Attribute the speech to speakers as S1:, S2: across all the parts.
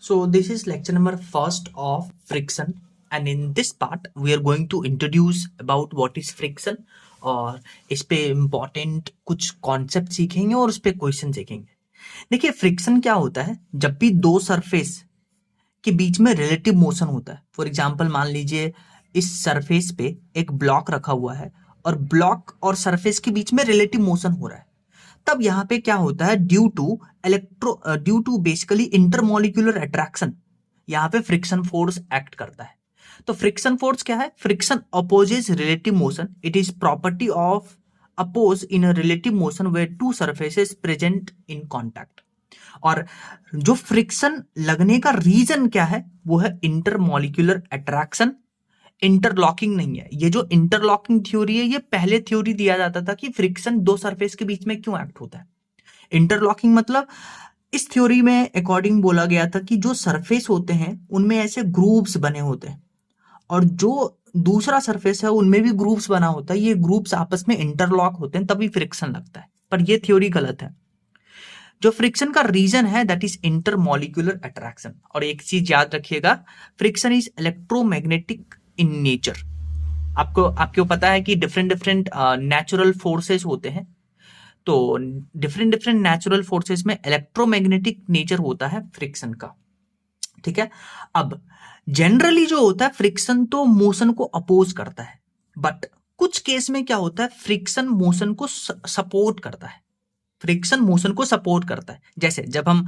S1: So this is lecture number first of friction, and in this part we are going to introduce about what is friction और इस पे important कुछ concept सीखेंगे और उस पे क्वेश्चन सीखेंगे। देखिए फ्रिक्शन क्या होता है, जब भी दो सरफेस के बीच में रिलेटिव मोशन होता है। फॉर एग्जांपल मान लीजिए इस सरफेस पे एक ब्लॉक रखा हुआ है और ब्लॉक और सरफेस के बीच में रिलेटिव मोशन हो रहा है, तब यहाँ पे क्या होता है, due to basically intermolecular attraction, यहाँ पे फ्रिक्शन फोर्स एक्ट करता है। तो फ्रिक्शन फोर्स क्या है? Friction opposes relative motion, it is property of oppose in a relative motion where two surfaces present in contact. और जो फ्रिक्शन लगने का रीजन क्या है, वो है इंटरमोलिक्यूलर अट्रैक्शन, इंटरलॉकिंग नहीं है। ये जो इंटरलॉकिंग थ्योरी है, ये पहले थ्योरी दिया जाता था कि फ्रिक्शन दो सरफेस के बीच में क्यों एक्ट होता है। इंटरलॉकिंग मतलब इस थ्योरी में अकॉर्डिंग बोला गया था कि जो सरफेस होते हैं उनमें ऐसे ग्रुप्स बने होते हैं और जो दूसरा सरफेस है उनमें भी ग्रुप्स बना होता है, ये ग्रुप्स आपस में इंटरलॉक होते हैं तभी फ्रिक्शन लगता है। पर ये थ्योरी गलत है। जो फ्रिक्शन का रीजन है दैट इज इंटरमोलिक्यूलर अट्रैक्शन। और एक चीज याद रखिएगा, friction is electromagnetic in nature. आपको पता है कि डिफरेंट डिफरेंट नेचुरल फोर्सेस होते हैं, तो डिफरेंट डिफरेंट नेचुरल फोर्सेस में इलेक्ट्रोमैग्नेटिक नेचर होता है फ्रिक्शन का। ठीक है, अब जनरली जो होता है फ्रिक्शन तो मोशन को अपोज करता है, बट कुछ केस में क्या होता है, फ्रिक्शन मोशन को सपोर्ट करता है। फ्रिक्शन मोशन को सपोर्ट करता है, जैसे जब हम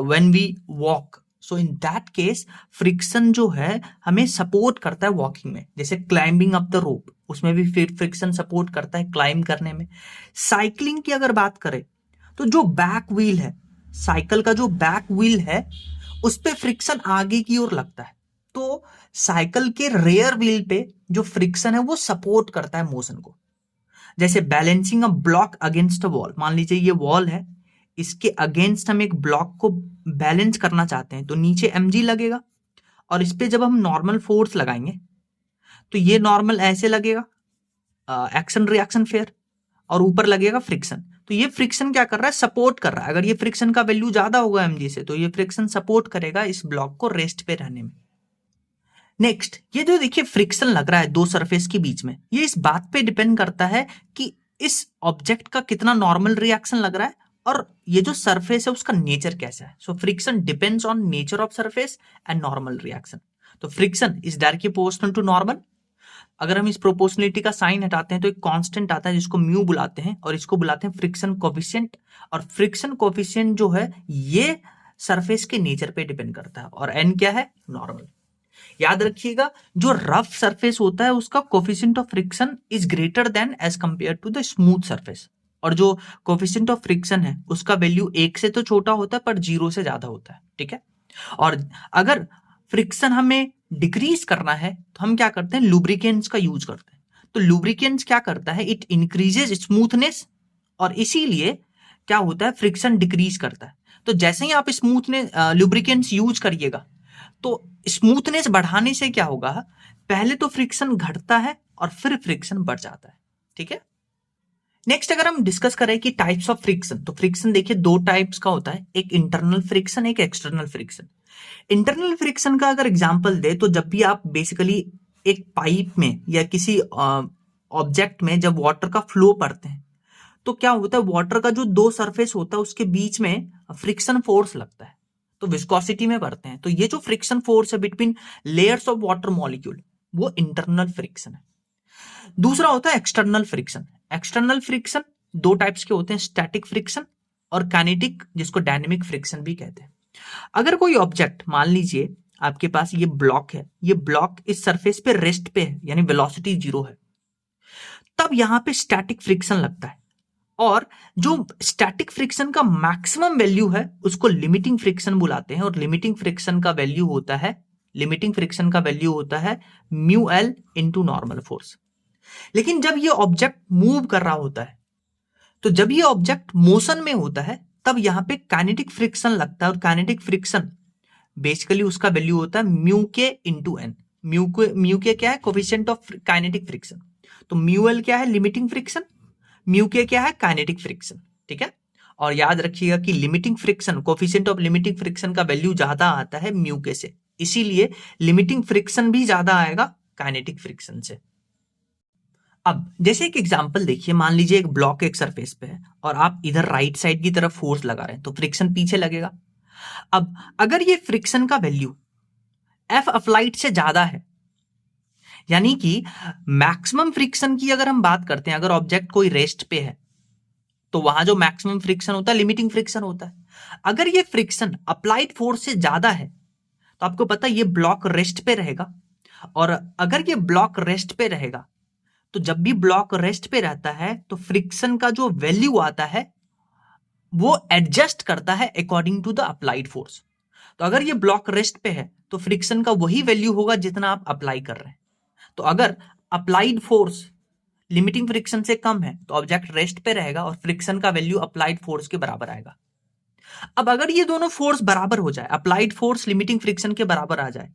S1: when we walk, so in that case friction जो है हमें सपोर्ट करता है वॉकिंग में। जैसे क्लाइंबिंग अप द रोप, उसमें भी फ्रिक्शन सपोर्ट करता है क्लाइंब करने में। साइकिलिंग की अगर बात करें तो जो बैक व्हील है, साइकिल का जो बैक व्हील है उस पे फ्रिक्शन आगे की ओर लगता है, तो साइकिल के रेयर व्हील पे जो फ्रिक्शन है वो सपोर्ट करता है मोशन को। जैसे balancing a block against a wall, मान लीजिए ये वॉल है, इसके अगेंस्ट हम एक ब्लॉक को बैलेंस करना चाहते हैं, तो नीचे mg लगेगा और इस पे जब हम नॉर्मल फोर्स लगाएंगे तो ये नॉर्मल ऐसे लगेगा, एक्शन रिएक्शन फेयर, और ऊपर लगेगा फ्रिक्शन। तो ये फ्रिक्शन क्या कर रहा है, सपोर्ट कर रहा है। अगर ये फ्रिक्शन का वैल्यू ज्यादा होगा mg से, तो ये फ्रिक्शन सपोर्ट करेगा इस ब्लॉक को रेस्ट पे रहने में। नेक्स्ट, ये जो देखिए फ्रिक्शन लग रहा है दो सरफेस के बीच में, ये इस बात पे डिपेंड करता है कि इस ऑब्जेक्ट का कितना नॉर्मल रिएक्शन लग रहा है और ये जो सरफेस है उसका नेचर कैसा है। So friction depends on nature of surface and normal reaction. तो friction is directly proportional to normal. अगर हम इस प्रोपोर्शनलिटी का साइन हटाते हैं तो एक कांस्टेंट आता है जिसको म्यू बुलाते हैं, और इसको बुलाते हैं फ्रिक्शन कोफिशिएंट। और फ्रिक्शन कोफिशिएंट जो है ये सरफेस के नेचर पे डिपेंड करता है, और एन क्या है, नॉर्मल। याद रखिएगा, जो रफ सरफेस होता है उसका coefficient of friction is greater than as compared to the smooth surface, और जो कोफिशिएंट ऑफ फ्रिक्शन है उसका वैल्यू 1 से तो छोटा होता है पर 0 से ज्यादा होता है। ठीक है, और अगर फ्रिक्शन हमें डिक्रीज करना है तो हम क्या करते हैं, लुब्रिकेंट्स का यूज करते हैं। तो लुब्रिकेंट्स क्या करता है, इट इंक्रीजेज स्मूथनेस, और इसीलिए क्या होता है, फ्रिक्शन डिक्रीज करता है। तो जैसे ही आप स्मूथनेस लुब्रिकेंट्स यूज करिएगा तो स्मूथनेस बढ़ाने से क्या होगा, पहले तो फ्रिक्शन घटता है और फिर फ्रिक्शन बढ़ जाता है। ठीक है, नेक्स्ट अगर हम डिस्कस करें कि टाइप्स ऑफ फ्रिक्शन, तो फ्रिक्शन देखिए दो टाइप्स का होता है, एक इंटरनल फ्रिक्शन, एक एक्सटर्नल फ्रिक्शन। इंटरनल फ्रिक्शन का अगर एग्जांपल दे तो जब भी आप बेसिकली एक पाइप में या किसी ऑब्जेक्ट में जब वाटर का फ्लो पड़ते हैं तो क्या होता है, वाटर का जो दो सरफेस होता है उसके बीच में फ्रिक्शन फोर्स लगता है, तो विस्कोसिटी में बढ़ते हैं। तो ये जो फ्रिक्शन फोर्स है between layers of water molecule, वो इंटरनल फ्रिक्शन है। दूसरा होता है एक्सटर्नल फ्रिक्शन। एक्सटर्नल फ्रिक्शन दो टाइप्स के होते हैं, स्टैटिक फ्रिक्शन और काइनेटिक, जिसको डायनेमिक फ्रिक्शन भी कहते हैं। अगर कोई ऑब्जेक्ट, मान लीजिए आपके पास ये ब्लॉक है, ये ब्लॉक इस सरफेस पे रेस्ट पे है, यानी वेलोसिटी 0 है, तब यहां पे स्टैटिक फ्रिक्शन लगता है। और जो स्टैटिक फ्रिक्शन का मैक्सिमम वैल्यू है उसको लिमिटिंग फ्रिक्शन बुलाते हैं, और लिमिटिंग फ्रिक्शन का वैल्यू होता है mu L into normal force. लेकिन जब ये ऑब्जेक्ट मूव कर रहा होता है, तो जब ये ऑब्जेक्ट मोशन में होता है तब यहां पे काइनेटिक फ्रिक्शन लगता है, और काइनेटिक फ्रिक्शन बेसिकली उसका वैल्यू होता है म्यू के इंटू एन। म्यू के क्या है, कोफिशिएंट ऑफ काइनेटिक फ्रिक्शन, तो म्यू एल क्या है, लिमिटिंग फ्रिक्शन, म्यू के क्या है, काइनेटिक फ्रिक्शन। ठीक है, और याद रखिएगा कि limiting friction, coefficient of limiting friction का वैल्यू ज्यादा आता है म्यू के से, इसीलिए लिमिटिंग फ्रिक्शन भी ज्यादा आएगा काइनेटिक फ्रिक्शन से। अब जैसे एक एग्जांपल देखिए, मान लीजिए एक ब्लॉक एक सरफेस पे है और आप इधर राइट साइड की तरफ फोर्स लगा रहे हैं, तो फ्रिक्शन पीछे लगेगा। अब अगर ये फ्रिक्शन का वैल्यू एफ अप्लाइड से ज्यादा है, यानी कि मैक्सिमम फ्रिक्शन की अगर हम बात करते हैं, अगर ऑब्जेक्ट कोई रेस्ट पे है तो वहां जो मैक्सिमम फ्रिक्शन होता है लिमिटिंग फ्रिक्शन होता है। अगर ये फ्रिक्शन अप्लाइड फोर्स से ज्यादा है तो आपको पता है ये ब्लॉक रेस्ट पे रहेगा, और अगर ये ब्लॉक रेस्ट पे रहेगा तो जब भी ब्लॉक रेस्ट पे रहता है तो फ्रिक्शन का जो वैल्यू आता है वो एडजस्ट करता है according to the applied force. तो अगर ये ब्लॉक रेस्ट पे है तो फ्रिक्शन का वही वैल्यू होगा जितना आप अप्लाई कर रहे हैं। तो अगर अप्लाइड फोर्स लिमिटिंग फ्रिक्शन से कम है तो ऑब्जेक्ट रेस्ट पे रहेगा और फ्रिक्शन का वैल्यू अप्लाइड फोर्स के बराबर आएगा। अब अगर ये दोनों फोर्स बराबर हो जाए, अप्लाइड फोर्स लिमिटिंग फ्रिक्शन के बराबर आ जाए,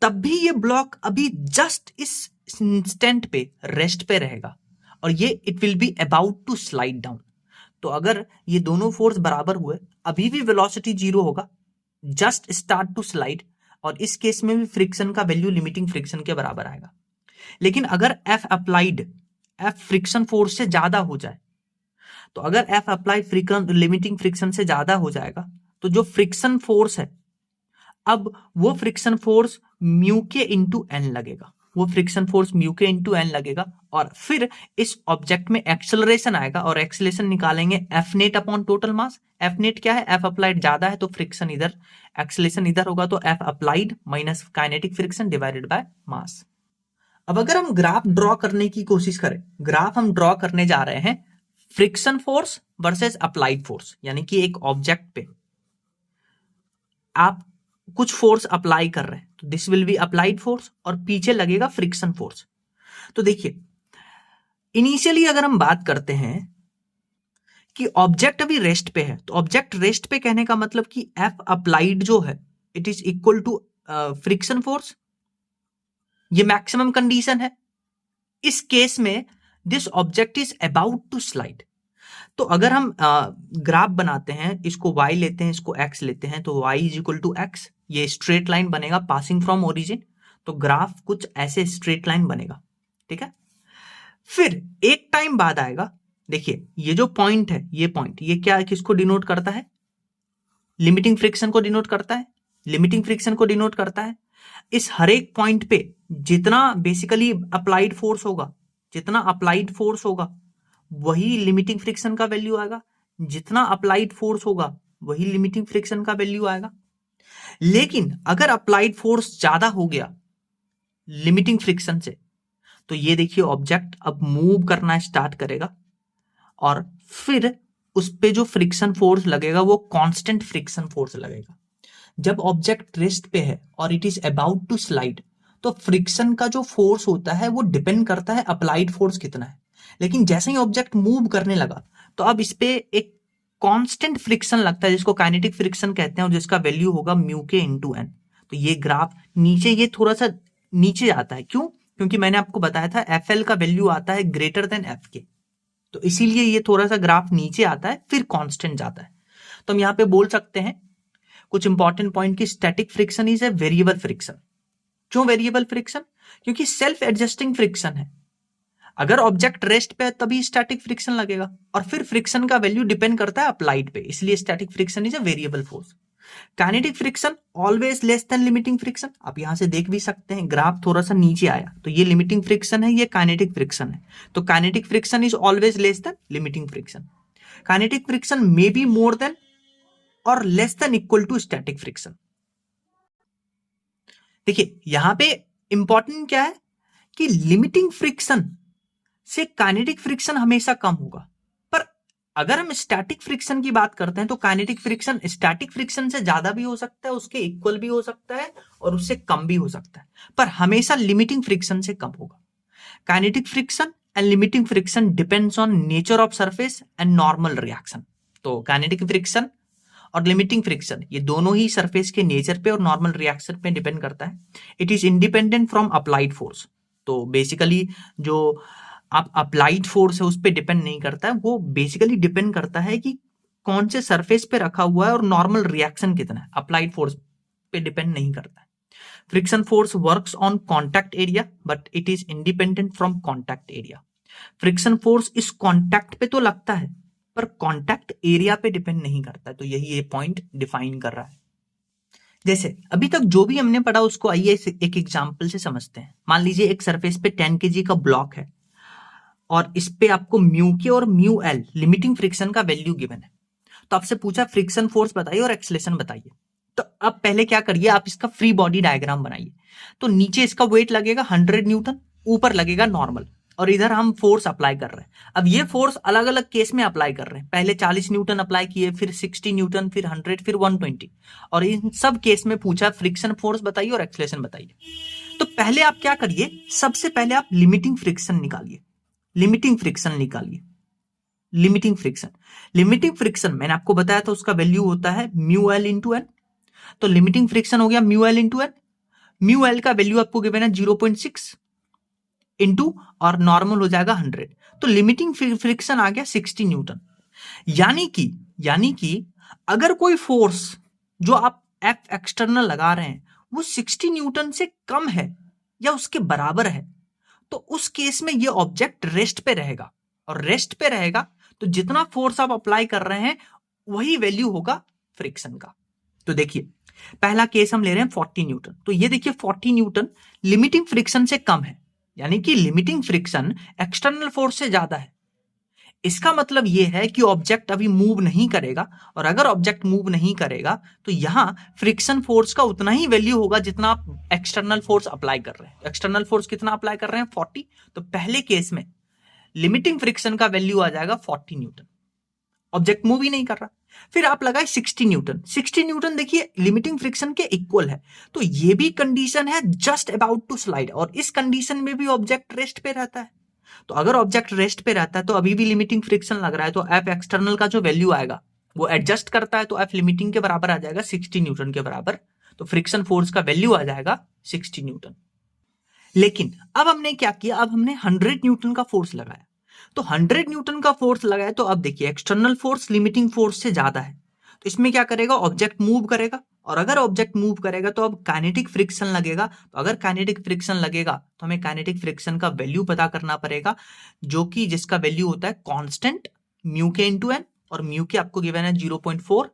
S1: तब भी ये ब्लॉक अभी जस्ट इस इंस्टेंट पे रेस्ट पे रहेगा और ये it will be about to slide down. तो अगर ये दोनों फोर्स बराबर हुए, अभी भी वेलोसिटी जीरो होगा, जस्ट स्टार्ट टू स्लाइड, और इस केस में भी फ्रिक्शन का वैल्यू लिमिटिंग फ्रिक्शन के बराबर आएगा। लेकिन अगर F applied, F friction force से ज्यादा हो जाए, तो अगर F applied friction limiting friction से ज्यादा हो जाएगा तो जो फ्रिक्शन फोर्स है, अब वो फ्रिक्शन फोर्स म्यू के इंटू एन लगेगा, वो फ्रिक्शन फोर्स म्यू के इंटू एन लगेगा, और फिर इस ऑब्जेक्ट में एक्सेलरेशन आएगा और एक्सेलरेशन निकालेंगे F net upon total mass. F net क्या है, एफ अप्लाइड ज्यादा है तो फ्रिक्शन इधर, एक्सेलरेशन इधर होगा, तो F applied minus kinetic friction divided by mass. अब अगर हम ग्राफ ड्रॉ करने की कोशिश करें, ग्राफ हम ड्रॉ करने जा रहे हैं friction force versus applied force, यानी कि एक ऑब्जेक्ट पे आप कुछ फोर्स अप्लाई कर रहे हैं तो this will be applied force और पीछे लगेगा फ्रिक्शन फोर्स। तो देखिए इनिशियली अगर हम बात करते हैं कि ऑब्जेक्ट अभी रेस्ट पे है, तो ऑब्जेक्ट रेस्ट पे कहने का मतलब कि एफ अप्लाइड जो है it is equal to friction force, ये मैक्सिमम कंडीशन है। इस केस में this object is about to slide. तो अगर हम ग्राफ बनाते हैं, इसको y लेते हैं, इसको x लेते हैं, तो y is equal to X, ये स्ट्रेट लाइन बनेगा पासिंग फ्रॉम ओरिजिन, तो ग्राफ कुछ ऐसे स्ट्रेट लाइन बनेगा, ठीक है। फिर एक टाइम बाद आएगा, देखिए ये जो पॉइंट है, ये पॉइंट, ये क्या किसको डिनोट करता है, लिमिटिंग फ्रिक्शन को डिनोट करता है, लिमिटिंग फ्रिक्शन को डिनोट करता है। इस हर एक पॉइंट पे जितना बेसिकली अप्लाइड फोर्स होगा, जितना अप्लाइड फोर्स होगा वही लिमिटिंग फ्रिक्शन का वैल्यू आएगा, जितना अप्लाइड फोर्स होगा वही लिमिटिंग फ्रिक्शन का वैल्यू आएगा। लेकिन अगर अप्लाइड फोर्स ज्यादा हो गया लिमिटिंग फ्रिक्शन से, तो ये देखिए ऑब्जेक्ट अब मूव करना स्टार्ट करेगा और फिर उस पे जो फ्रिक्शन फोर्स लगेगा वो कांस्टेंट फ्रिक्शन फोर्स लगेगा। जब ऑब्जेक्ट रेस्ट पे है और it is about to slide, तो फ्रिक्शन का जो फोर्स होता है वो डिपेंड करता है अप्लाइड फोर्स कितना है। लेकिन जैसे ही ऑब्जेक्ट मूव करने लगा तो अब इस पे एक कांस्टेंट फ्रिक्शन लगता है जिसको काइनेटिक फ्रिक्शन कहते हैं और जिसका वैल्यू होगा म्यू के इंटू एन। तो ये ग्राफ नीचे, ये थोड़ा सा नीचे आता है, क्यों? क्योंकि मैंने आपको बताया था एफ एल का वैल्यू आता है ग्रेटर देन एफ के, तो इसीलिए ये थोड़ा सा ग्राफ नीचे आता है फिर कांस्टेंट जाता है। तो हम यहाँ पे बोल सकते हैं कुछ इंपॉर्टेंट पॉइंट की static friction is a variable friction. क्यों वेरिएबल फ्रिक्शन? क्योंकि सेल्फ एडजस्टिंग फ्रिक्शन है। अगर ऑब्जेक्ट रेस्ट पे है तभी स्टैटिक फ्रिक्शन लगेगा, और फिर फ्रिक्शन का वैल्यू डिपेंड करता है अप्लाइड पे, इसलिए static friction is a variable force. Kinetic friction always less than limiting friction. आप यहां से देख भी सकते हैं ग्राफ थोड़ा सा नीचे आया, तो ये लिमिटिंग फ्रिक्शन है, ये काइनेटिक फ्रिक्शन है। तो kinetic friction is always less than limiting friction. Kinetic friction may be more than और less than equal to static friction. देखिए यहां पे इंपॉर्टेंट क्या है कि लिमिटिंग फ्रिक्शन से काइनेटिक फ्रिक्शन हमेशा कम होगा, पर अगर हम स्टैटिक फ्रिक्शन की बात करते हैं तो काइनेटिक फ्रिक्शन स्टैटिक फ्रिक्शन से ज्यादा भी हो सकता है, उसके इक्वल भी हो सकता है और उससे कम भी हो सकता है, पर हमेशा लिमिटिंग फ्रिक्शन से कम होगा। Kinetic friction and limiting friction depends on nature of surface and normal reaction. तो काइनेटिक फ्रिक्शन और लिमिटिंग फ्रिक्शन ये दोनों ही सरफेस के नेचर पे और नॉर्मल रिएक्शन पे डिपेंड करता है। It is independent from applied force. तो बेसिकली जो आप अप्लाइड फोर्स है उस पर डिपेंड नहीं करता है, वो बेसिकली डिपेंड करता है कि कौन से सरफेस पे रखा हुआ है और नॉर्मल रिएक्शन कितना है, अप्लाइड फोर्स पे डिपेंड नहीं करता है। Friction force works on contact area but it is independent from contact area. Friction force इस कॉन्टैक्ट पे तो लगता है पर कॉन्टैक्ट एरिया पे डिपेंड नहीं करता है। तो यही ये पॉइंट डिफाइन कर रहा है। जैसे अभी तक जो भी हमने पढ़ा उसको आइए एक एग्जांपल से समझते हैं। मान लीजिए एक सरफेस पे 10 kg का ब्लॉक है और इस पे आपको म्यू के और म्यू एल लिमिटिंग फ्रिक्शन का वैल्यू गिवन है। तो आपसे पूछा फ्रिक्शन फोर्स बताइए और एक्सेलेरेशन बताइए। तो अब पहले क्या करिए, आप इसका फ्री बॉडी डायग्राम बनाइए। तो नीचे इसका वेट लगेगा 100 न्यूटन, ऊपर लगेगा नॉर्मल, और इधर हम फोर्स अप्लाई कर रहे हैं। अब ये फोर्स अलग अलग केस में अप्लाई कर रहे हैं। पहले 40 न्यूटन अप्लाई किए, फिर 60 न्यूटन, फिर 100, फिर 120, और इन सब केस में पूछा फ्रिक्शन फोर्स बताइए और एक्सेलेरेशन बताइए। तो पहले आप क्या करिए, सबसे पहले आप लिमिटिंग फ्रिक्शन निकालिए। लिमिटिंग फ्रिक्शन निकालिए। लिमिटिंग फ्रिक्शन मैंने आपको बताया था उसका वैल्यू होता है म्यू एल इंटू एन। तो लिमिटिंग फ्रिक्शन हो गया mu L into N. Mu L का वैल्यू आपको गिवन है 0.6 इंटू और नॉर्मल हो जाएगा 100। तो लिमिटिंग फ्रिक्शन आ गया 60 न्यूटन। यानी कि अगर कोई फोर्स जो आप एफ एक्सटर्नल लगा रहे हैं वो 60 न्यूटन से कम है या उसके बराबर है, तो उस केस में ये ऑब्जेक्ट रेस्ट पे रहेगा, और रेस्ट पे रहेगा तो जितना फोर्स आप अप्लाई कर रहे हैं वही वैल्यू होगा फ्रिक्शन का। तो देखिए पहला केस हम ले रहे हैं 40 न्यूटन। तो ये देखिए 40 न्यूटन लिमिटिंग फ्रिक्शन से कम है, यानी कि लिमिटिंग फ्रिक्शन एक्सटर्नल फोर्स से ज्यादा है। इसका मतलब यह है कि ऑब्जेक्ट अभी मूव नहीं करेगा, और अगर ऑब्जेक्ट मूव नहीं करेगा तो यहां फ्रिक्शन फोर्स का उतना ही वैल्यू होगा जितना आप एक्सटर्नल फोर्स अप्लाई कर रहे हैं। एक्सटर्नल फोर्स कितना अप्लाई कर रहे हैं 40, तो पहले केस में लिमिटिंग फ्रिक्शन का वैल्यू आ जाएगा 40 न्यूटन। ऑब्जेक्ट मूव ही नहीं कर रहा। फिर आप लगाए 60 न्यूटन। 60 न्यूटन देखिए लिमिटिंग फ्रिक्शन के इक्वल है, तो ये भी कंडीशन है जस्ट अबाउट टू स्लाइड, और इस कंडीशन में भी ऑब्जेक्ट रेस्ट पे रहता है। तो अगर ऑब्जेक्ट रेस्ट पे रहता है तो अभी भी लिमिटिंग फ्रिक्शन लग रहा है, तो एफ एक्सटर्नल का जो वैल्यू आएगा वो एडजस्ट करता है, तो एफ लिमिटिंग के बराबर आ जाएगा 60 न्यूटन के बराबर। तो फ्रिक्शन फोर्स का वैल्यू आ जाएगा 60 न्यूटन। लेकिन अब हमने क्या किया, अब हमने 100 न्यूटन का फोर्स लगाया। तो 100 न्यूटन का फोर्स लगाया तो अब देखिए एक्सटर्नल फोर्स लिमिटिंग फोर्स से ज्यादा है, तो इसमें क्या करेगा, ऑब्जेक्ट मूव करेगा, और अगर ऑब्जेक्ट मूव करेगा तो अब काइनेटिक फ्रिक्शन लगेगा। तो अगर काइनेटिक फ्रिक्शन लगेगा तो हमें काइनेटिक फ्रिक्शन का वैल्यू पता करना पड़ेगा, जो कि जिसका वैल्यू होता है कांस्टेंट म्यू के इंटू एन, और म्यू के आपको गिवन है 0.4।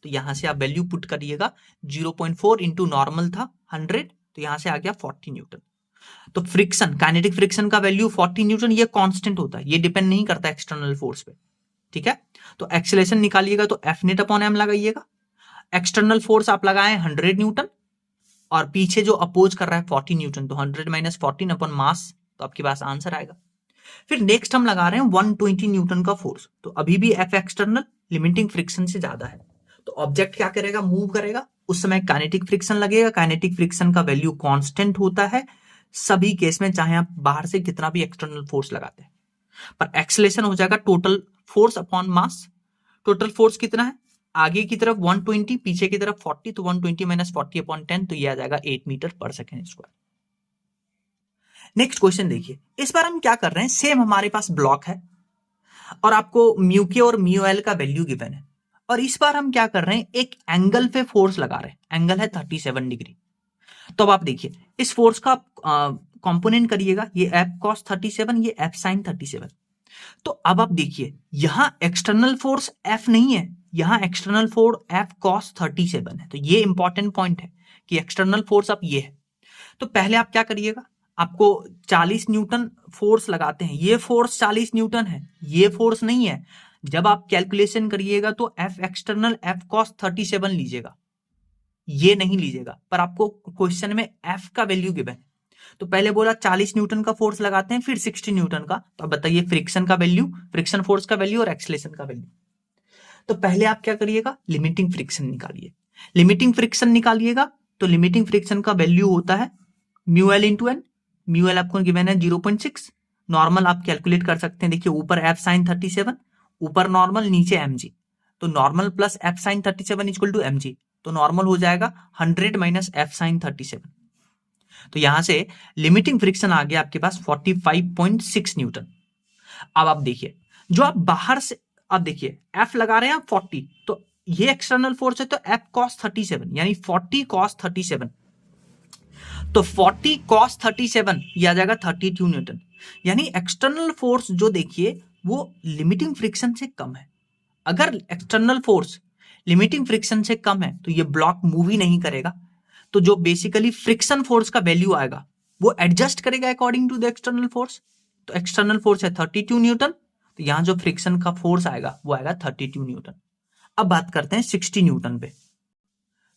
S1: तो यहां से आप वैल्यू पुट करिएगा, 0.4 इंटू नॉर्मल था 100, तो यहां से आ गया 40 न्यूटन। तो फ्रिक्शन, काइनेटिक फ्रिक्शन का वैल्यू 40 न्यूटन, ये कांस्टेंट होता है, ये डिपेंड नहीं करता एक्सटर्नल फोर्स पे। ठीक है, तो एक्सेलरेशन निकालिएगा तो एफ नेट अपॉन एम लगाइएगा। एक्सटर्नल फोर्स आप लगाए 100 न्यूटन, और पीछे जो अपोज कर रहा है 40 न्यूटन, तो 100 माइनस 14 अपॉन मास, तो आपके पास आंसर आएगा। फिर नेक्स्ट हम लगा रहे हैं 120 न्यूटन का फोर्स। तो अभी भी एफ एक्सटर्नल लिमिटिंग फ्रिक्शन से ज्यादा है, तो ऑब्जेक्ट क्या करेगा, मूव करेगा, उस समय काइनेटिक फ्रिक्शन लगेगा। काइनेटिक फ्रिक्शन का वैल्यू कांस्टेंट होता है सभी केस में, चाहे आप बाहर से कितना भी एक्सटर्नल फोर्स लगाते हैं। पर एक्सेलरेशन हो जाएगा total force upon mass. Total force कितना है, आगे की तरफ 120, पीछे की तरफ 40, तो 120 माइनस 40 अपॉन 10, तो ये आ जाएगा 8 मीटर पर सेकेंड स्क्वायर। नेक्स्ट क्वेश्चन देखिए, इस बार हम क्या कर रहे हैं, सेम हमारे पास ब्लॉक है और आपको म्यू के और म्यू एल का वैल्यू गिवन है, और इस बार हम क्या कर रहे हैं, एक एंगल पे फोर्स लगा रहे हैं। एंगल है 37 डिग्री। तो अब आप देखिए इस फोर्स का कंपोनेंट करिएगा, ये एफ कॉस 37, ये एफ साइन 37। तो अब आप देखिए यहां एक्सटर्नल फोर्स एफ नहीं है, यहां एक्सटर्नल फोर्स एफ कॉस 37 है। तो ये इंपॉर्टेंट पॉइंट है कि एक्सटर्नल फोर्स अब ये है। तो पहले आप क्या करिएगा, आपको 40 न्यूटन फोर्स लगाते हैं, ये फोर्स 40 न्यूटन है, ये फोर्स नहीं है। जब आप कैलकुलेशन करिएगा तो एफ एक्सटर्नल एफ कॉस 37 लीजिएगा, ये नहीं लीजिएगा, पर आपको क्वेश्चन में एफ का वैल्यू गिवन है। तो पहले बोला 40 न्यूटन का फोर्स लगाते हैं, फिर 60 न्यूटन का। तो अब बताइए फ्रिक्शन का वैल्यू, फ्रिक्शन फोर्स का वैल्यू और एक्सेलरेशन का वैल्यू। तो पहले आप क्या करिएगा, लिमिटिंग फ्रिक्शन निकालिए। लिमिटिंग फ्रिक्शन निकालिएगा तो लिमिटिंग फ्रिक्शन का वैल्यू होता है mu L into N. Mu L आपको गिवन है 0.6। नॉर्मल आप कैलकुलेट कर सकते हैं, देखिए ऊपर एफ साइन 37, ऊपर नॉर्मल, नीचे एम जी। तो normal plus F sine 37 equal to M G, तो नॉर्मल हो जाएगा 100 माइनस एफ साइन 37। तो यहां से लिमिटिंग फ्रिक्शन आ गया आपके पास 45.6 न्यूटन। अब आप देखिए जो आप बाहर से अब देखिए एफ लगा रहे हैं आप 40, तो ये एक्सटर्नल फोर्स है तो एफ कॉस 37 यानी 40 कॉस 37, तो 40 कॉस 37 ये आ जाएगा 32 न्यूटन। यानी एक्सटर्नल फोर्स जो देखिए वो लिमिटिंग फ्रिक्शन से कम है। अगर एक्सटर्नल फोर्स लिमिटिंग फ्रिक्शन से कम है तो ये ब्लॉक मूव ही नहीं करेगा, तो जो बेसिकली फ्रिक्शन फोर्स का वैल्यू आएगा वो एडजस्ट करेगा according to the external force. तो एक्सटर्नल फोर्स है 32 न्यूटन, तो यहां जो फ्रिक्शन का फोर्स आएगा वो आएगा 32 न्यूटन। अब बात करते हैं 60 न्यूटन पे।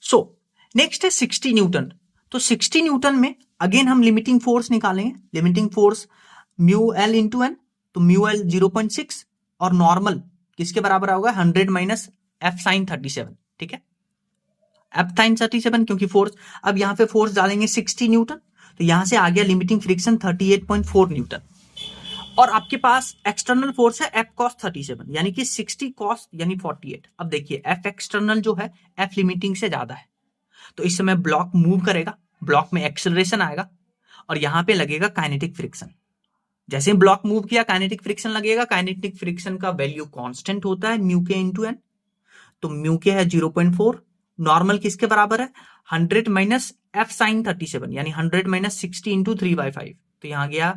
S1: सो नेक्स्ट है 60 न्यूटन। तो 60 न्यूटन में अगेन हम लिमिटिंग फोर्स निकालेंगे। Limiting force mu L into N, तो म्यू एल 0.6 और नॉर्मल किसके बराबर होगा 100 माइनस एफ साइन 37, ठीक है, एफ साइन 37 क्योंकि फोर्स, अब यहां पे फोर्स डालेंगे 60 न्यूटन, तो यहां से आ गया लिमिटिंग फ्रिक्शन 38.4 न्यूटन। और आपके पास एक्सटर्नल फोर्स है एफ कॉस 37 यानी कि 60 कॉस यानी 48। अब देखिए एफ एक्सटर्नल जो है एफ लिमिटिंग से ज्यादा है, तो इस समय ब्लॉक मूव करेगा, ब्लॉक में एक्सेलरेशन आएगा और यहां पे लगेगा काइनेटिक फ्रिक्शन। जैसे ही ब्लॉक मूव किया काइनेटिक फ्रिक्शन लगेगा। काइनेटिक फ्रिक्शन का वैल्यू कांस्टेंट होता है म्यू के इंटू एन, तो म्यू के है 0.4, नॉर्मल किसके बराबर है 100 माइनस एफ साइन 37 यानी 100 माइनस 60 इंटू 3/5, तो यहां गया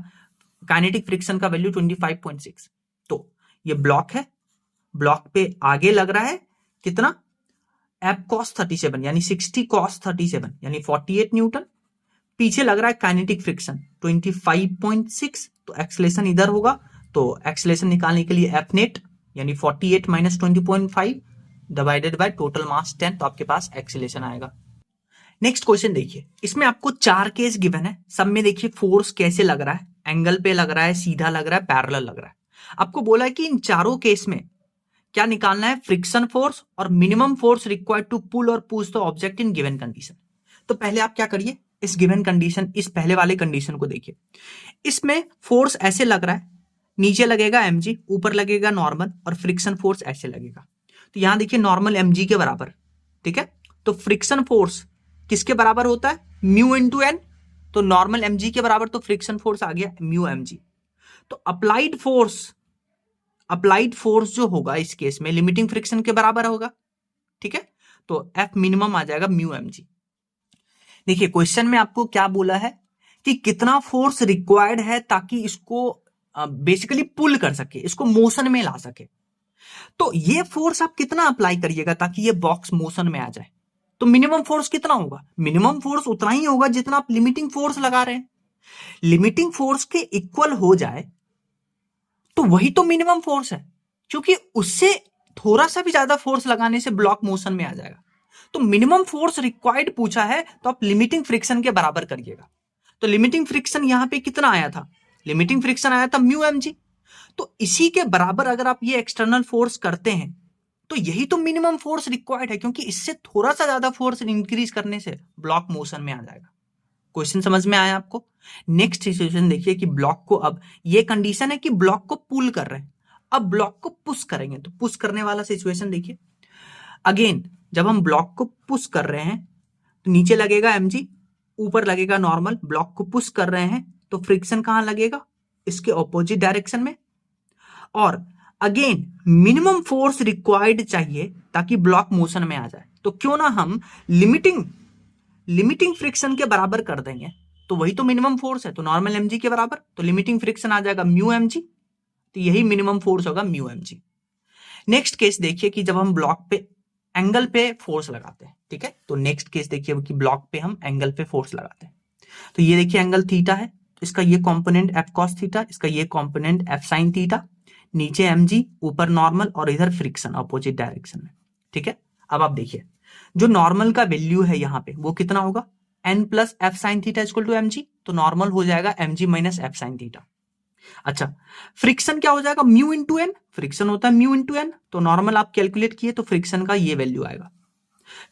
S1: काइनेटिक फ्रिक्शन का वैल्यू 25.6। तो ये ब्लॉक है, ब्लॉक पे आगे लग रहा है कितना एफ कॉस 37 यानी 60 कॉस 37 यानी 48 न्यूटन, पीछे लग रहा है काइनेटिक फ्रिक्शन 25.6, तो एक्सेलेरेशन इधर होगा, तो एक्सेलेरेशन निकालने के लिए एफ नेट यानी 48 minus 20.5 divided by total mass 10, तो आपके पास एक्सेलेरेशन आएगा। नेक्स्ट क्वेश्चन देखिए, इसमें आपको 4 केस गिवन है, सब में देखिए फोर्स कैसे लग रहा है, एंगल पे लग रहा है, सीधा लग रहा है, पैरेलल लग रहा है। आपको बोला है कि इन चारों केस में क्या निकालना है, फ्रिक्शन फोर्स और minimum force required to pull और push the object in given condition. तो पहले आप क्या करिए, इस गिवन कंडीशन, इस पहले वाले कंडीशन को देखिए। इसमें फोर्स ऐसे लग रहा है, नीचे लगेगा mg, ऊपर लगेगा नॉर्मल और फ्रिक्शन फोर्स ऐसे लगेगा। तो यहां देखिए नॉर्मल mg के बराबर, ठीक है, तो फ्रिक्शन फोर्स किसके बराबर होता है म्यू इंटू एन, तो नॉर्मल mg के बराबर, तो फ्रिक्शन फोर्स आ गया म्यू mg। तो अप्लाइड फोर्स जो होगा इस केस में लिमिटिंग फ्रिक्शन के बराबर होगा, ठीक है, तो एफ मिनिमम आ जाएगा म्यू mg। देखिए क्वेश्चन में आपको क्या बोला है कि कितना फोर्स रिक्वायर्ड है ताकि इसको बेसिकली पुल कर सके, इसको मोशन में ला सके। तो ये फोर्स आप कितना अप्लाई करिएगा ताकि ये बॉक्स मोशन में आ जाए, तो मिनिमम फोर्स कितना होगा, मिनिमम फोर्स उतना ही होगा जितना आप लिमिटिंग फोर्स लगा रहे हैं। लिमिटिंग फोर्स के इक्वल हो जाए तो वही तो मिनिमम फोर्स है, क्योंकि उससे थोड़ा सा भी ज्यादा फोर्स लगाने से ब्लॉक मोशन में आ जाएगा। तो मिनिमम फोर्स रिक्वायर्ड पूछा है तो आप लिमिटिंग फ्रिक्शन के बराबर करिएगा। तो लिमिटिंग फ्रिक्शन यहां पे कितना आया था, लिमिटिंग फ्रिक्शन आया था म्यू mg, तो इसी के बराबर अगर आप ये एक्सटर्नल फोर्स करते हैं तो यही तो मिनिमम फोर्स रिक्वायर्ड है, क्योंकि इससे थोड़ा सा ज्यादा फोर्स इंक्रीज करने से ब्लॉक मोशन में आ जाएगा। क्वेश्चन समझ में आया आपको। नेक्स्ट सिचुएशन देखिए कि ब्लॉक को, अब ये कंडीशन है कि ब्लॉक को पुल कर रहे हैं, अब ब्लॉक को पुश करेंगे, तो पुश करने वाला सिचुएशन देखिए। अगेन जब हम ब्लॉक को पुश कर रहे हैं तो नीचे लगेगा mg, ऊपर लगेगा नॉर्मल, ब्लॉक को पुश कर रहे हैं तो फ्रिक्शन कहां लगेगा, इसके ऑपोजिट डायरेक्शन में। और अगेन मिनिमम फोर्स रिक्वायर्ड चाहिए ताकि ब्लॉक मोशन में आ जाए, तो क्यों ना हम लिमिटिंग फ्रिक्शन के बराबर कर देंगे, तो वही तो मिनिमम फोर्स है, तो नॉर्मल mg के बराबर, तो लिमिटिंग फ्रिक्शन आ जाएगा म्यू mg, तो यही मिनिमम फोर्स होगा म्यू mg। नेक्स्ट केस देखिए कि जब हम ब्लॉक पे एंगल पे फोर्स लगाते हैं, ठीक है, तो नेक्स्ट केस देखिए कि ब्लॉक पे हम एंगल पे फोर्स लगाते हैं। तो ये देखिए एंगल थीटा है, तो इसका ये कंपोनेंट एफ कॉस थीटा, इसका ये कंपोनेंट एफ साइन थीटा, नीचे mg, ऊपर नॉर्मल और इधर फ्रिक्शन अपोजिट डायरेक्शन में, ठीक है। अब आप देखिए जो नॉर्मल का वैल्यू है यहाँ पे वो कितना होगा, n plus F sine theta equal to mg, तो नॉर्मल हो जाएगा mg minus F sine theta. अच्छा फ्रिक्शन क्या हो जाएगा म्यू इंटू एन, फ्रिक्शन होता है म्यू इंटू एन, तो नॉर्मल आप कैलकुलेट किए तो फ्रिक्शन का ये वैल्यू आएगा।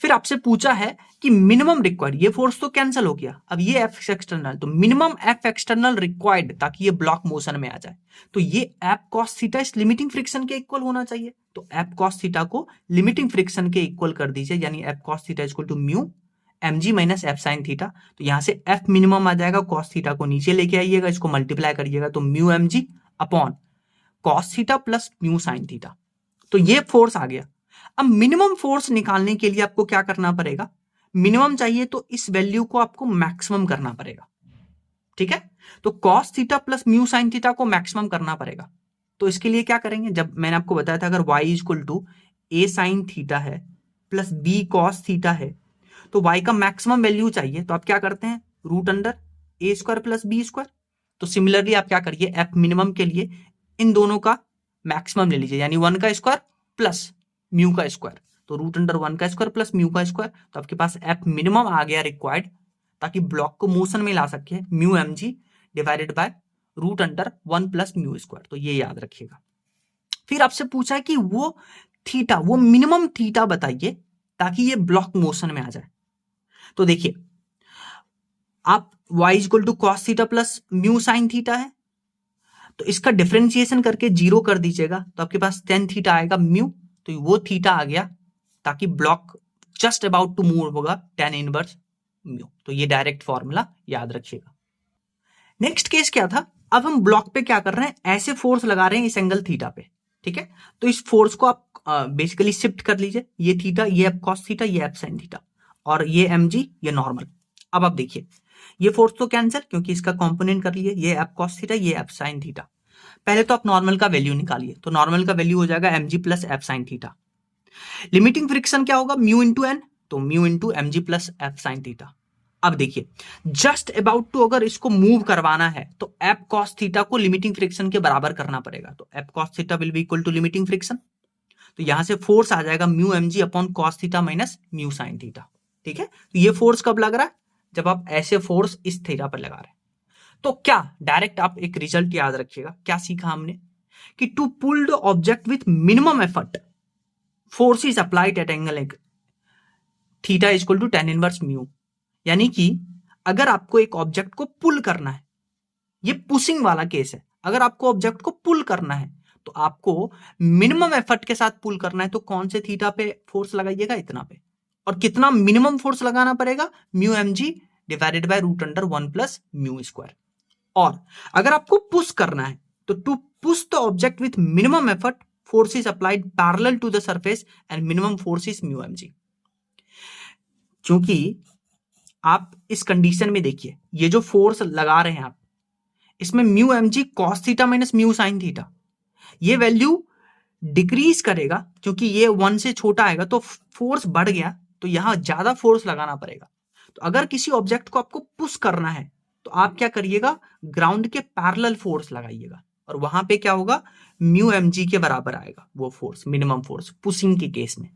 S1: फिर आपसे पूछा है कि मिनिमम रिक्वायर्ड, ये फोर्स तो कैंसिल हो गया, अब ये एफ एक्सटर्नल, तो मिनिमम एफ एक्सटर्नल रिक्वायर्ड ताकि ये ब्लॉक मोशन में आ जाए, तो ये एफ कॉस थीटा इस लिमिटिंग फ्रिक्शन के इक्वल होना चाहिए, तो एफ कॉस थीटा को लिमिटिंग फ्रिक्शन के इक्वल कर दीजिए, यानी F cos theta equal to mu mg minus F sine theta. तो यहां से एफ मिनिमम आ जाएगा, कॉस थीटा को नीचे लेके आइएगा, इसको मल्टीप्लाई करिएगा, तो mu mg upon cos theta plus mu sine theta. तो ये फोर्स आ गया। अब मिनिमम फोर्स निकालने के लिए आपको क्या करना पड़ेगा, मिनिमम चाहिए तो इस वैल्यू को आपको मैक्सिमम करना पड़ेगा, ठीक है। तो cos theta plus mu sine theta को मैक्सिमम करना पड़ेगा। तो इसके लिए क्या करेंगे, जब मैंने आपको बताया था अगर y equal to A sine theta है प्लस बी कॉस थीटा है, तो y का मैक्सिमम वैल्यू चाहिए, तो आप क्या करते हैं, रूट अंडर ए स्क्वायर प्लस बी स्क्वायर। तो सिमिलरली आप क्या करिए, एफ मिनिमम के लिए इन दोनों का मैक्सिमम ले लीजिए, यानी 1 का स्क्वायर प्लस म्यू का स्क्वायर, तो रूट अंडर 1 का स्क्वायर प्लस म्यू का स्क्वायर। तो आपके पास एफ मिनिमम आ गया रिक्वायर्ड, ताकि ब्लॉक को मोशन में ला सके, mu M G divided by root under 1 plus mu square. तो ये याद रखिएगा। फिर आपसे पूछा है कि वो थीटा, वो मिनिमम थीटा बताइए ताकि ये ब्लॉक मोशन में आ जाए। तो देखिए, आप y equal to cos theta plus mu sine theta है, तो इसका डिफरेंशिएशन करके 0 कर दीजिएगा, तो आपके पास टेन थीटा आएगा म्यू, तो वो थीटा आ गया, ताकि block just about to move होगा टेन इनवर्स म्यू। तो ये डायरेक्ट फॉर्मूला याद रखिएगा। नेक्स्ट केस क्या था, अब हम ब्लॉक पे क्या कर रहे हैं, ऐसे फोर्स लगा रहे हैं इस एंगल थीटा पे, ठीक है। तो इस फोर्स को आप बेसिकली शिफ्ट कर लीजिए, ये थीटा, ये एफ कॉस थीटा, ये एफ साइन थीटा, और ये एम जी, ये नॉर्मल। अब आप देखिए, ये फोर्स तो कैंसिल, क्योंकि इसका कंपोनेंट कर लिए, ये एफ कॉस थीटा, ये एफ साइन थीटा। पहले तो आप नॉर्मल का वैल्यू निकालिए, तो नॉर्मल का वैल्यू हो जाएगा M G plus F sine theta. Limiting friction क्या होगा, म्यू इंटू एन, तो mu into M G plus F sine theta. अब देखिए, जस्ट अबाउट टू अगर इसको मूव करवाना है तो एफ कॉस थीटा को लिमिटिंग फ्रिक्शन के बराबर करना पड़ेगा, तो F cos theta will be equal to limiting friction. तो यहां से फोर्स आ जाएगा mu M G upon cos theta minus mu sine theta, ठीक है। तो ये फोर्स कब लग रहा है, जब आप ऐसे फोर्स इस थीटा पर लगा रहे हैं। तो क्या डायरेक्ट आप एक रिजल्ट याद रखिएगा, क्या सीखा हमने, कि to pull the object with minimum effort force is applied at angle theta equal to tan inverse mu. यानी कि अगर आपको एक ऑब्जेक्ट को पुल करना है, ये पुशिंग वाला केस है, अगर आपको ऑब्जेक्ट को पुल करना है तो आपको मिनिमम एफर्ट के साथ पुल करना है, तो कौन से थीटा पे फोर्स लगाइएगा, इतना पे। और कितना मिनिमम फोर्स लगाना पड़ेगा, mu M G divided by root under 1 plus mu square. और अगर आपको पुश करना है तो to push the object with minimum effort force is applied parallel to the surface and minimum force is mu M G. क्योंकि आप इस condition में देखिए, ये जो फोर्स लगा रहे हैं आप, इसमें mu M G cos theta minus mu sine theta, ये वैल्यू डिक्रीज करेगा, क्योंकि ये 1 से छोटा आएगा तो फोर्स बढ़ गया, तो यहां ज्यादा फोर्स लगाना पड़ेगा। तो अगर किसी ऑब्जेक्ट को आपको पुश करना है तो आप क्या करिएगा, ग्राउंड के पैरेलल फोर्स लगाइएगा, और वहां पे क्या होगा, म्यू एम जी के बराबर आएगा वो फोर्स, मिनिमम फोर्स पुशिंग के केस में।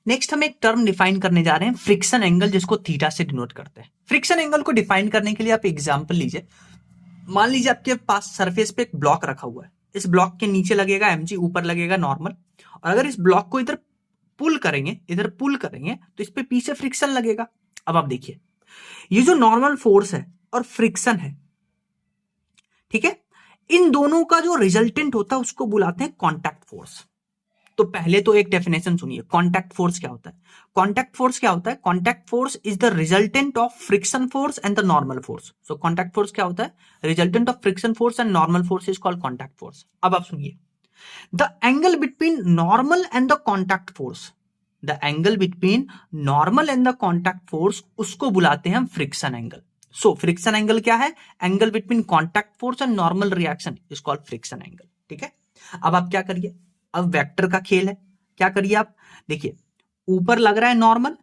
S1: नेक्स्ट हम एक टर्म डिफाइन करने जा रहे हैं, फ्रिक्शन एंगल, जिसको थीटा से डिनोट करते हैं। फ्रिक्शन एंगल को डिफाइन करने के लिए आप एग्जांपल लीजिए। मान लीजिए आपके पास सरफेस पे एक ब्लॉक रखा हुआ है, इस ब्लॉक के नीचे लगेगा एमजी, ऊपर लगेगा नॉर्मल, और अगर इस ब्लॉक को इधर पुल करेंगे तो इस पे पीछे फ्रिक्शन लगेगा। अब आप देखिए, ये जो नॉर्मल फोर्स है और फ्रिक्शन है, ठीक है, इन दोनों का जो रिजल्टेंट होता है उसको बुलाते हैं कॉन्टैक्ट फोर्स। तो पहले तो एक डेफिनेशन सुनिए, कॉन्टैक्ट फोर्स क्या होता है। कॉन्टैक्ट फोर्स क्या होता है, contact force is the resultant of friction force and the normal force. So contact force क्या होता है, resultant of friction force and normal force is called contact force. अब आप सुनिए, the angle between normal and the contact force, the angle between normal and the contact force, उसको बुलाते हैं हम friction angle. So friction angle क्या है, angle between contact force and normal reaction is called friction angle, ठीक है। अब आप क्या करिए, अब वेक्टर का खेल है, क्या करिए आप, देखिए ऊपर लग रहा है नॉर्मल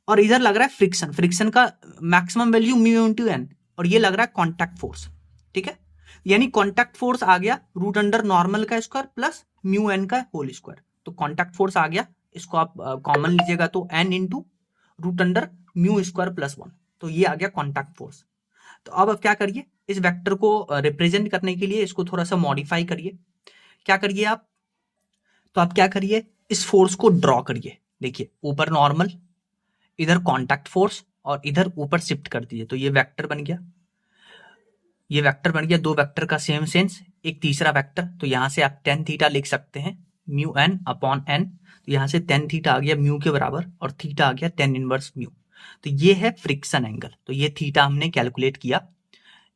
S1: और इधर लग रहा है फ्रिक्शन, फ्रिक्शन का maximum value mu into N, और ये लग रहा है कॉन्टैक्ट फोर्स, ठीक है। यानी कॉन्टैक्ट फोर्स आ गया रूट अंडर नॉर्मल का स्क्वायर प्लस म्यू एन का होल स्क्वायर। तो कॉन्टैक्ट फोर्स आ गया, इसको आप कॉमन लीजिएगा तो N into root under mu square plus 1, तो ये आ गया कॉन्टैक्ट फोर्स। तो अब आप क्या करिए, इस वेक्टर को रिप्रेजेंट करने के लिए इसको थोड़ा सा मॉडिफाई करिए। क्या करिए आप, तो आप क्या करिए, इस फोर्स को ड्रॉ करिए। देखिए ऊपर नॉर्मल, इधर कॉन्टैक्ट फोर्स, और इधर ऊपर शिफ्ट कर दीजिए, तो ये वेक्टर बन गया, ये वेक्टर बन गया, दो वेक्टर का सेम सेंस। एक तीसरा वेक्टर, तो यहां से आप टेन थीटा लिख सकते हैं, म्यू एन अपॉन एन, तो यहां से टेन थीटा आ गया म्यू के बराबर, और थीटा आ गया टेन इनवर्स म्यू। तो ये है फ्रिक्शन एंगल, तो ये थीटा हमने कैलकुलेट किया,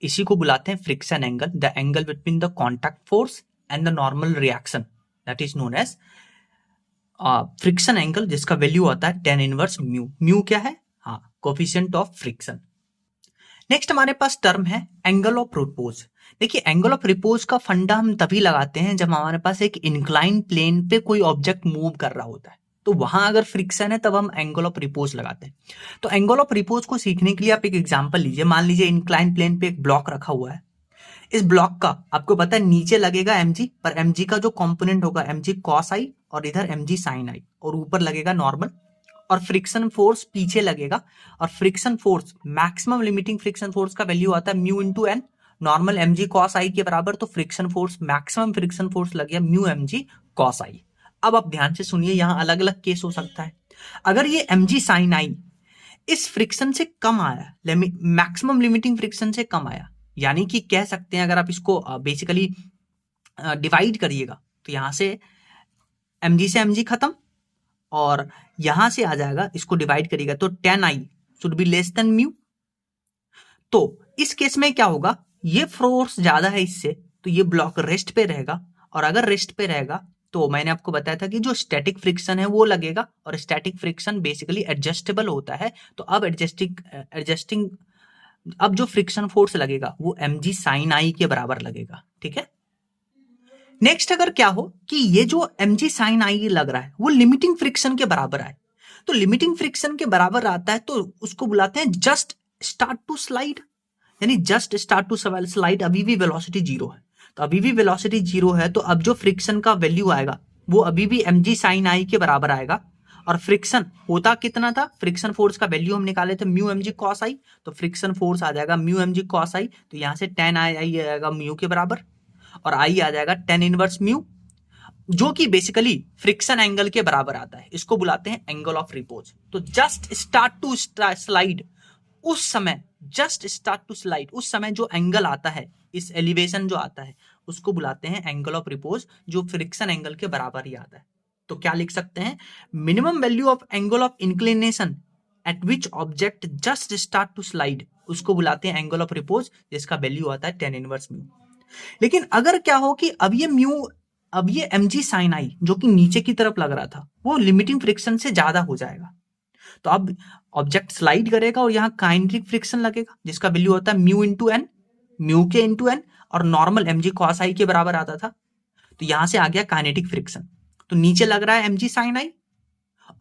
S1: इसी को बुलाते हैं friction angle, the angle between the contact force and the normal reaction that is known as friction angle, जिसका वैल्यू आता है tan इनवर्स म्यू। म्यू क्या है? हाँ, कोफिशिएंट ऑफ फ्रिक्शन। नेक्स्ट हमारे पास टर्म है एंगल ऑफ रिपोज। देखिए, angle of repose का फंडा हम तभी लगाते हैं जब हमारे पास एक इंक्लाइन प्लेन पे कोई ऑब्जेक्ट मूव कर रहा होता है, तो वहां अगर फ्रिक्शन है तब हम एंगल ऑफ रिपोज लगाते हैं। तो एंगल ऑफ रिपोज को सीखने के लिए आप एक एग्जांपल लीजिए। मान लीजिए इंक्लाइन प्लेन पे एक ब्लॉक रखा हुआ है। इस ब्लॉक का आपको पता है नीचे लगेगा mg, पर mg का जो कंपोनेंट होगा mg cos i और इधर mg sin i, और ऊपर लगेगा नॉर्मल, और फ्रिक्शन फोर्स पीछे लगेगा। और friction force, maximum limiting friction force का वैल्यू आता है mu into N, normal mg cos i के बराबर। तो friction force, maximum friction force लग गया म्यू mg cos i। अब आप ध्यान से सुनिए, यहां अलग अलग केस हो सकता है। अगर ये mg sin i इस फ्रिक्शन से कम आया, मैक्सिमम लिमिटिंग फ्रिक्शन से कम आया, यानी कि कह सकते हैं अगर आप इसको बेसिकली डिवाइड करिएगा तो यहां से mg से mg खत्म, और यहां से आ जाएगा, इसको डिवाइड करिएगा तो tan i should be less than mu. तो इस केस में क्या होगा, ये फोर्स ज्यादा है इससे, तो ये ब्लॉक रेस्ट पे रहेगा, और अगर रेस्ट पे रहेगा तो मैंने आपको बताया था कि जो स्टैटिक फ्रिक्शन है वो लगेगा, और स्टैटिक फ्रिक्शन बेसिकली एडजस्टेबल होता है। तो अब एडजस्टिंग अब जो फ्रिक्शन फोर्स लगेगा वो mg sin i के बराबर लगेगा, ठीक है। नेक्स्ट अगर क्या हो कि ये जो mg sin i लग रहा है वो लिमिटिंग फ्रिक्शन के बराबर आए, तो लिमिटिंग फ्रिक्शन के बराबर आता है तो उसको बुलाते हैं जस्ट स्टार्ट टू स्लाइड, यानी जस्ट स्टार्ट टू स्लाइड। अभी भी वेलोसिटी जीरो है, तो अभी भी वेलोसिटी जीरो है, तो अब जो फ्रिक्शन का वैल्यू आएगा वो अभी भी mg sin i के बराबर आएगा। और फ्रिक्शन होता कितना था, फ्रिक्शन फोर्स का वैल्यू हम निकाले थे म्यू mg cos i, तो फ्रिक्शन फोर्स आ जाएगा म्यू mg cos i, तो यहां से tan i आएगा म्यू के बराबर, और i आ जाएगा tan इनवर्स म्यू, जो कि बेसिकली फ्रिक्शन एंगल के बराबर आता है। इसको बुलाते हैं एंगल ऑफ रिपोज। तो जस्ट स्टार्ट टू स्लाइड, उस समय जस्ट स्टार्ट टू स्लाइड, उस समय जो एंगल आता है, इस एलिवेशन जो आता है, उसको बुलाते हैं एंगल ऑफ रिपोज, जो फ्रिक्शन एंगल के बराबर ही आता है। तो क्या लिख सकते हैं, minimum value of angle of inclination at which object just start to slide, उसको बुलाते हैं एंगल ऑफ रिपोज, जिसका वैल्यू आता है tan इनवर्स म्यू। लेकिन अगर क्या हो कि अब ये mg sin i जो कि नीचे की तरफ लग रहा था वो लिमिटिंग फ्रिक्शन से ज्यादा हो जाएगा, तो अब ऑब्जेक्ट स्लाइड करेगा और यहाँ काइनेटिक फ्रिक्शन लगेगा, जिसका वैल्यू होता है म्यू इंटू एन, म्यू के इंटू एन, और नॉर्मल mg cos i के बराबर आता था, तो यहां से आ गया काइनेटिक फ्रिक्शन। तो नीचे लग रहा है mg sin i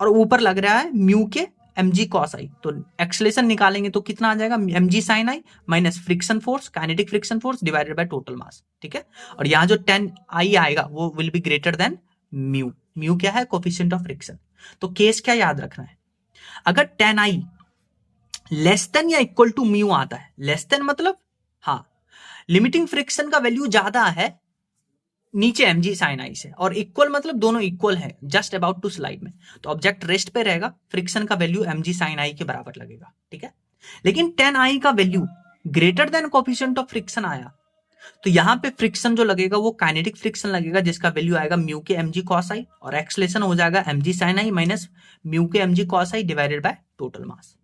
S1: और ऊपर लग रहा है म्यू के mg cos i, तो एक्सेलेरेशन निकालेंगे तो कितना आ जाएगा, mg sin i minus friction force, kinetic friction force divided by total mass, ठीक है। और यहाँ जो tan i आएगा वो will be greater than mu. Mu क्या है, कोफिशिएंट ऑफ फ्रिक्शन। तो केस क्या याद रखना है, अगर tan i लेस देन या इक्वल टू म्यू आता है, लेस देन मतलब हाँ लिमिटिंग फ्रिक्शन का वैल्यू ज्यादा है नीचे mg sin i से, और इक्वल मतलब दोनों इक्वल है जस्ट अबाउट टू स्लाइड में, तो ऑब्जेक्ट रेस्ट पे रहेगा, फ्रिक्शन का वैल्यू mg sin i के बराबर लगेगा, ठीक है। लेकिन tan i का value greater than coefficient of friction आया, तो यहां पे फ्रिक्शन जो लगेगा वो काइनेटिक फ्रिक्शन लगेगा, जिसका वैल्यू आएगा म्यू के mg cos i, और एक्सेलेरेशन हो जाएगा mg sin i minus mu के mg cos i divided by total mass.